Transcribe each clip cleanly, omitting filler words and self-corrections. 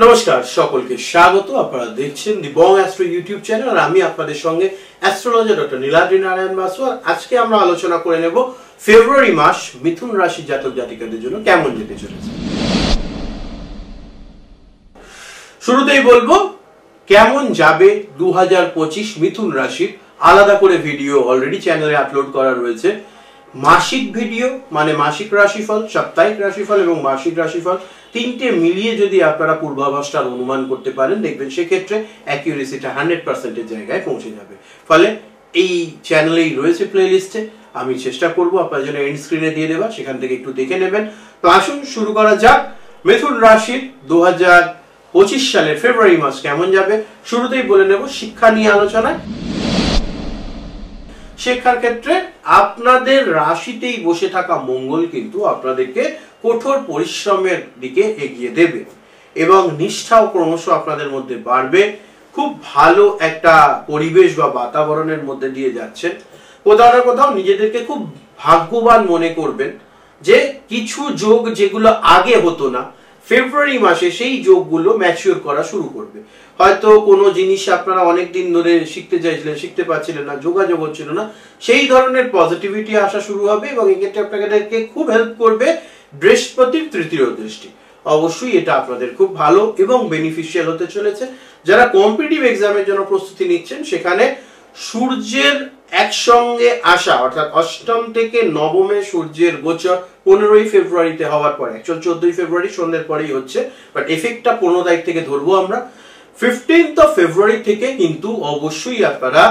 নমস্কার সকলকে স্বাগত। আপনারা দেখছেন দি বং অ্যাস্ট্রো ইউটিউব চ্যানেল আর আমি আপনাদের সঙ্গে অ্যাস্ট্রোলজার ডক্টর নীলাদ্রি নারায়ণ বাসু। আজকে আমরা আলোচনা করে নেব ফেব্রুয়ারি মাস মিথুন রাশি জাতক জাতিকাদের জন্য কেমন যেতে চলেছে। শুরুতেই বলবো কেমন যাবে 2025 মিথুন রাশির। আলাদা করে ভিডিও অলরেডি চ্যানেলে আপলোড করা রয়েছে। মাসিক ভিডিও মানে মাসিক রাশিফল, সাপ্তাহিক রাশিফল এবং মাসিক রাশিফল তিনটে মিলিয়ে যদি আপনারা পূর্বাভাসটা অনুমান করতে পারেন, দেখবেন সেক্ষেত্রে অ্যাকিউরেসিটা 100% জায়গায় পৌঁছে যাবে। ফলে এই চ্যানেলেই রয়েছে প্লে লিস্টে, আমি চেষ্টা করব আপনার জন্য এন্ড স্ক্রিনে দিয়ে দেওয়া, সেখান থেকে একটু দেখে নেবেন। তো আসুন শুরু করা যাক। মিথুন রাশির 2025 সালের ফেব্রুয়ারি মাস কেমন যাবে। শুরুতেই বলে নেব শিক্ষা নিয়ে আলোচনায়। শিক্ষার ক্ষেত্রে আপনাদের রাশিতেই বসে থাকা মঙ্গল কিন্তু আপনাদেরকে কঠোর পরিশ্রমের দিকে এগিয়ে দেবে এবং নিষ্ঠাও ক্রমশ আপনাদের মধ্যে বাড়বে। খুব ভালো একটা পরিবেশ বা বাতাবরণের মধ্যে দিয়ে যাচ্ছেন। কোথাও না কোথাও নিজেদেরকে খুব ভাগ্যবান মনে করবেন যে কিছু যোগ যেগুলো আগে হতো না, ফেব্রুয়ারি মাসে সেই যোগগুলো ম্যাচিওর করা শুরু করবে। হয়তো কোনো জিনিস আপনারা অনেকদিন ধরে শিখতে চাইছিলেন, শিখতে পারছিলেন না, যোগাযোগ হচ্ছিল না, সেই ধরনের পজিটিভিটি আসা শুরু হবে এবং এক্ষেত্রে আপনাদেরকে খুব হেল্প করবে বৃহস্পতির তৃতীয় দৃষ্টি। অবশ্যই এটা আপনাদের খুব ভালো এবং বেনিফিশিয়াল হতে চলেছে। যারা কম্পিটিটিভ এক্সামের জন্য প্রস্তুতি নিচ্ছেন, সেখানে সূর্যের একসঙ্গে আসা অর্থাৎ অষ্টম থেকে নবমে সূর্যের গোচর 15ই ফেব্রুয়ারিতে হওয়ার পরে, অ্যাকচুয়াল 14ই ফেব্রুয়ারি সন্ধ্যের পরেই হচ্ছে, বাট এফেক্টটা 15 তারিখ থেকে ধরবো আমরা। 15th of ফেব্রুয়ারি থেকে কিন্তু অবশ্যই আপনারা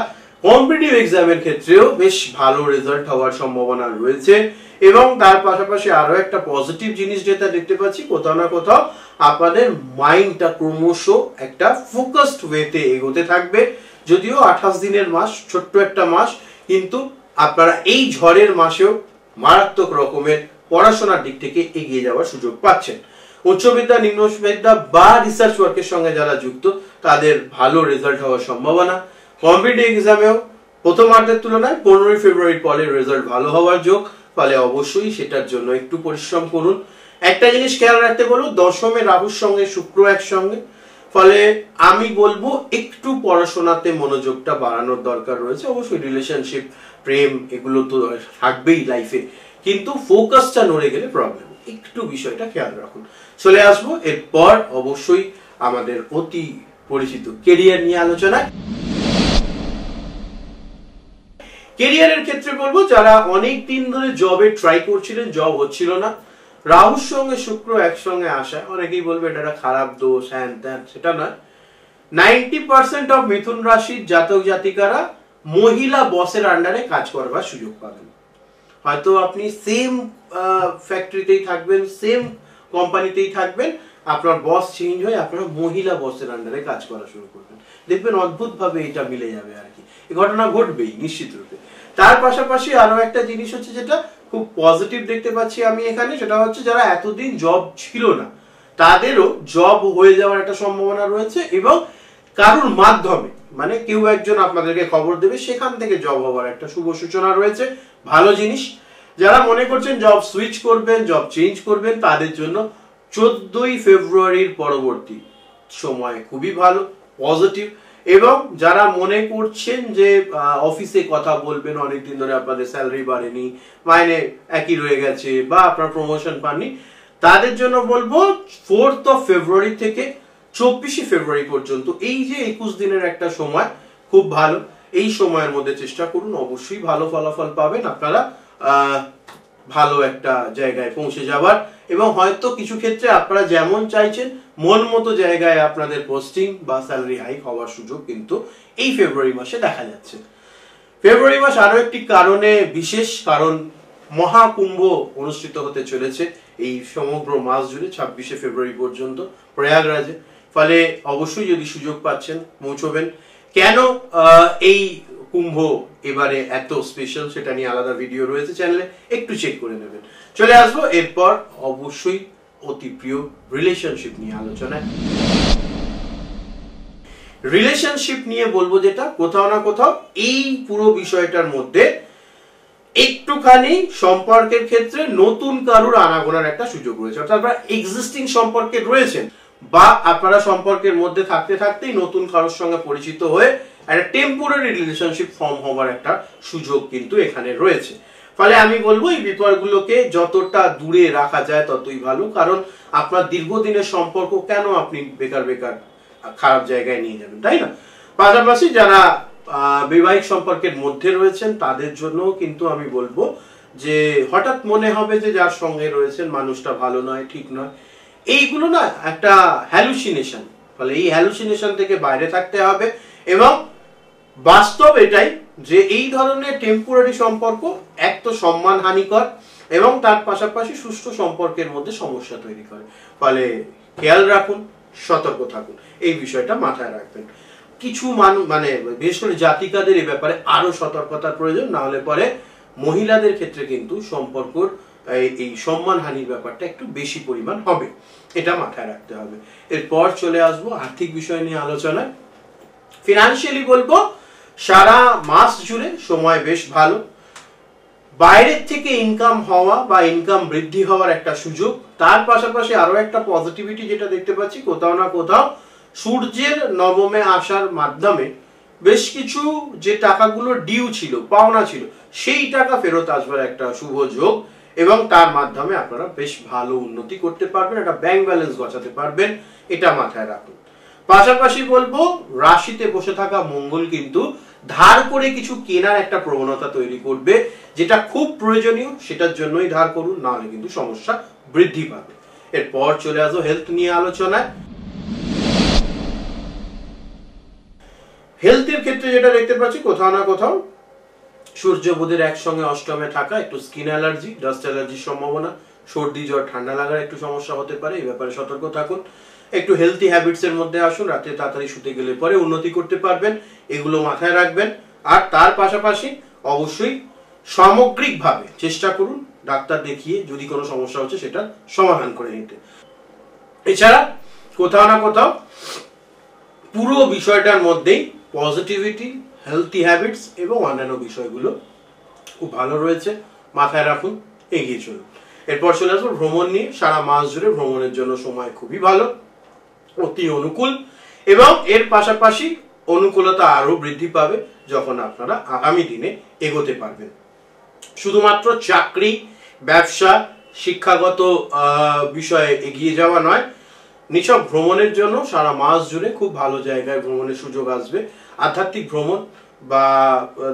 কম্পিটিটিভ এক্সামের ক্ষেত্রেও বেশ ভালো রেজাল্ট হওয়ার সম্ভাবনা রয়েছে। এবং তার পাশাপাশি আরো একটা পজিটিভ জিনিস যেটা দেখতে পাচ্ছি, কোথাও না কোথাও আপনাদের মাইন্ডটা ক্রমশ একটা ফোকাসড ওয়েতে এগোতে থাকবে। যদিও 28 দিনের মাস, ছোট্ট একটা মাস, কিন্তু আপনারা এই ঝড়ের মাসেও মারাত্মক রকমের পড়াশোনার দিক থেকে এগিয়ে যাওয়ার সুযোগ পাচ্ছেন। উচ্চবিদ্যা, নিম্নবিদ্যা বা রিসার্চ ওয়ার্কের সঙ্গে যারা যুক্ত তাদের ভালো রেজাল্ট হওয়ার সম্ভাবনা। কম্পিটিটিভ এক্সামেও প্রথমার্ধের তুলনায় 15ই ফেব্রুয়ারির পরে রেজাল্ট ভালো হওয়ার যোগ। ফলে অবশ্যই সেটার জন্য একটু পরিশ্রম করুন। একটা জিনিস খেয়াল রাখতে বলবো, দশমে রাহুর সঙ্গে শুক্র একসঙ্গে, ফলে আমি বলবো একটু পড়াশোনাতে মনোযোগটা বাড়ানোর দরকার রয়েছে। অবশ্যই রিলেশনশিপ, প্রেম এগুলো তো থাকবেই লাইফে, কিন্তু ফোকাসটা নড়ে গেলে প্রবলেম। একটু বিষয়টা খেয়াল রাখুন। চলে আসবো এরপর অবশ্যই আমাদের অতি পরিচিত কেরিয়ার নিয়ে আলোচনায়। কেরিয়ারের ক্ষেত্রে বলবো, যারা অনেক দিন ধরে জবে ট্রাই করছিলেন, জব হচ্ছিল না, রাহুর সঙ্গে শুক্র একসঙ্গে আসা, অনেকেই বলবে এটা একটা খারাপ দোষ, হ্যান ত্যান, সেটা নয়। 90% অফ মিথুন রাশির জাতক জাতিকারা মহিলা বসের আন্ডারে কাজ করবার সুযোগ পাবেন। হয়তো আপনি সেম ফ্যাক্টরিতেই থাকবেন, সেম কোম্পানিতেই থাকবেন, আপনার বস চেঞ্জ হয়ে আপনারা মহিলা বসের আন্ডারে কাজ করা শুরু করবেন। দেখবেন অদ্ভুত ভাবে এটা মিলে যাবে আর কি। এই ঘটনা ঘটবেই নিশ্চিত রূপে। তার পাশাপাশি আরো একটা জিনিস হচ্ছে যেটা খুব পজিটিভ দেখতে পাচ্ছি আমি এখানে, সেটা হচ্ছে যারা এতদিন জব ছিল না তাদেরও জব হয়ে যাওয়ার একটা সম্ভাবনা রয়েছে এবং কারোর মাধ্যমে, মানে কেউ একজন আপনাদেরকে খবর দেবে, সেখান থেকে জব হওয়ার একটা শুভ সূচনা রয়েছে। ভালো জিনিস। যারা মনে করছেন জব সুইচ করবেন, জব চেঞ্জ করবেন, তাদের জন্য 14ই ফেব্রুয়ারির পরবর্তী সময় খুবই ভালো, পজিটিভ। এবং যারা মনে করছেন যে অফিসে কথা বলবেন, অনেকদিন ধরে আপনাদের স্যালারি বাড়েনি, মাইনে একই রয়ে গেছে বা আপনার প্রমোশন পাননি, তাদের জন্য বলবো 4th of ফেব্রুয়ারি থেকে 24 ফেব্রুয়ারি পর্যন্ত এই যে 21 দিনের একটা সময় খুব ভালো। এই সময়ের মধ্যে চেষ্টা করুন, অবশ্যই ভালো ফলাফল পাবেন আপনারা, ভালো একটা জায়গায় পৌঁছে যাওয়ার। এবং হয়তো কিছু ক্ষেত্রে আপনারা যেমন চাইছেন মন মতো জায়গায় আপনাদের পোস্টিং বা স্যালারি হাইক হওয়ার সুযোগ কিন্তু এই ফেব্রুয়ারি মাসে দেখা যাচ্ছে। ফেব্রুয়ারি মাস আরো একটি কারণে বিশেষ, কারণ মহাকুম্ভ অনুষ্ঠিত হতে চলেছে এই সমগ্র মাস জুড়ে 26 ফেব্রুয়ারি পর্যন্ত প্রয়াগরাজে। ফলে অবশ্যই যদি সুযোগ পাচ্ছেন পৌঁছবেন। কেন এই কুম্ভ এবারে এত স্পেশাল, সেটা নিয়ে আলাদা ভিডিও রয়েছে চ্যানেলে, একটু চেক করে নেবেন। চলে আসবো এরপর অবশ্যই অতি প্রিয় রিলেশনশিপ নিয়ে আলোচনায়। রিলেশনশিপ নিয়ে বলবো যেটা, কোথাও না কোথাও এই পুরো বিষয়টার মধ্যে একটুখানি সম্পর্কের ক্ষেত্রে নতুন কারুর আনাগোনার একটা সুযোগ রয়েছে। অর্থাৎ আপনারা এক্সিস্টিং সম্পর্কে রয়েছেন, বা আপনারা সম্পর্কের মধ্যে থাকতে থাকতেই নতুন কারোর সঙ্গে পরিচিত হয়ে একটা টেম্পোরারি রিলেশনশিপ ফর্ম হওয়ার একটা সুযোগ কিন্তু এখানে রয়েছে। ফলে আমি বলবো এই বিষয়গুলোকে যতটা দূরে রাখা যায় ততই ভালো, কারণ আপনার দীর্ঘদিনের সম্পর্ক কেন আপনি বেকার বেকার খারাপ জায়গায় নিয়ে যাবেন, তাই না? পাশাপাশি যারা বৈবাহিক সম্পর্কের মধ্যে রয়েছেন তাদের জন্য কিন্তু আমি বলবো যে হঠাৎ মনে হবে যে যার সঙ্গে রয়েছেন মানুষটা ভালো নয়, ঠিক নয়, এইগুলো না একটা হ্যালুসিনেশন। ফলে এই হ্যালুসিনেশন থেকে বাইরে থাকতে হবে এবং বাস্তব এটাই যে এই ধরনের টেম্পোরারি সম্পর্ক এক তো সম্মান হানিকর এবং তার পাশাপাশি সুষ্ঠু সম্পর্কের মধ্যে সমস্যা তৈরি করে। ফলে খেয়াল রাখুন, সতর্ক থাকুন, এই বিষয়টা মাথায় রাখবেন। কিছু মানুষ মানে বিশেষ করে জাতিকাদের এই ব্যাপারে আরো সতর্কতার প্রয়োজন, না হলে পরে মহিলাদের ক্ষেত্রে কিন্তু সম্পর্কর এই সম্মান হানির ব্যাপারটা একটু বেশি পরিমাণ হবে, এটা মাথায় রাখতে হবে। এরপর চলে আসবো আর্থিক বিষয় নিয়ে আলোচনায়। ফিনান্সিয়ালি বলবো সারা মাস জুড়ে সময় বেশ ভালো, বাইরের থেকে ইনকাম হওয়া বা ইনকাম বৃদ্ধি হওয়ার একটা সুযোগ। তার পাশাপাশি আরো একটা পজিটিভিটি যেটা দেখতে পাচ্ছি, কোথাও না কোথাও সূর্যের নবমে আসার মাধ্যমে বেশ কিছু যে টাকাগুলো ডিউ ছিল, পাওনা ছিল, সেই টাকা ফেরত আসবার একটা শুভ যোগ এবং তার মাধ্যমে আপনারা বেশ ভালো উন্নতি করতে পারবেন, একটা ব্যাংক ব্যালেন্স গছাতে পারবেন, এটা মাথায় রাখুন। পাশাপাশি বলবো রাশিতে বসে থাকা মঙ্গল কিন্তু ধার করে কিছু কেনার একটা প্রবণতা তৈরি করবে, যেটা খুব প্রয়োজনীয়, সেটার জন্যই ধার করুন, নাহলে কিন্তু সমস্যা বৃদ্ধি পাবে। এরপর চলে আসো হেলথ নিয়ে আলোচনায়। হেলথের ক্ষেত্রে যেটা দেখতে পাচ্ছি, কোথাও না কোথাও সূর্য বুধের একসঙ্গে অষ্টমে থাকা একটু স্কিন অ্যালার্জি, ডাস্ট অ্যালার্জির সম্ভাবনা, সর্দি জ্বর ঠান্ডা লাগার একটু সমস্যা হতে পারে, এই ব্যাপারে সতর্ক থাকুন। একটু হেলথি হ্যাবিটস এর মধ্যে আসুন, রাতে তাড়াতাড়ি শুতে গেলে পরে উন্নতি করতে পারবেন, এগুলো মাথায় রাখবেন। আর তার পাশাপাশি অবশ্যই সামগ্রিকভাবে চেষ্টা করুন ডাক্তার দেখিয়ে যদি কোনো সমস্যা হচ্ছে সেটা সমাধান করে নিতে। এছাড়া কোথাও না কোথাও পুরো বিষয়টার মধ্যেই পজিটিভিটি, হেলথি হ্যাবিটস এবং অন্যান্য বিষয়গুলো খুব ভালো রয়েছে, মাথায় রাখুন, এগিয়ে চলুন। এরপর চলে আসবো ভ্রমণ নিয়ে। সারা মাস জুড়ে ভ্রমণের জন্য সময় খুবই ভালো, অতি অনুকূল এবং এর পাশাপাশি অনুকূলতা আরো বৃদ্ধি পাবে যখন আপনারা আগামী দিনে এগোতে পারবেন। শুধুমাত্র চাকরি, ব্যবসা, শিক্ষাগত বিষয়ে এগিয়ে যাওয়া নয়, নিছক ভ্রমণের জন্য সারা মাস জুড়ে খুব ভালো জায়গায় ভ্রমণের সুযোগ আসবে। আধ্যাত্মিক ভ্রমণ বা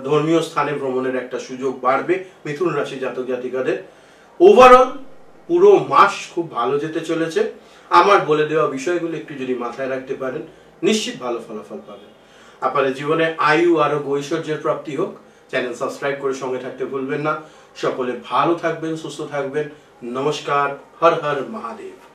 ধর্মীয় স্থানে ভ্রমণের একটা সুযোগ বাড়বে মিথুন রাশি জাতক জাতিকাদের। ওভারঅল পুরো মাস খুব ভালো যেতে চলেছে। আমার বলে দেওয়া বিষয়গুলো একটু যদি মাথায় রাখতে পারেন, নিশ্চিত ভালো ফলাফল পাবেন। আপনাদের জীবনে আয়ু আরোগ্য ঐশ্বর্যের প্রাপ্তি হোক। চ্যানেল সাবস্ক্রাইব করে সঙ্গে থাকতে ভুলবেন না। সকলে ভালো থাকবেন, সুস্থ থাকবেন। নমস্কার, হর হর মহাদেব।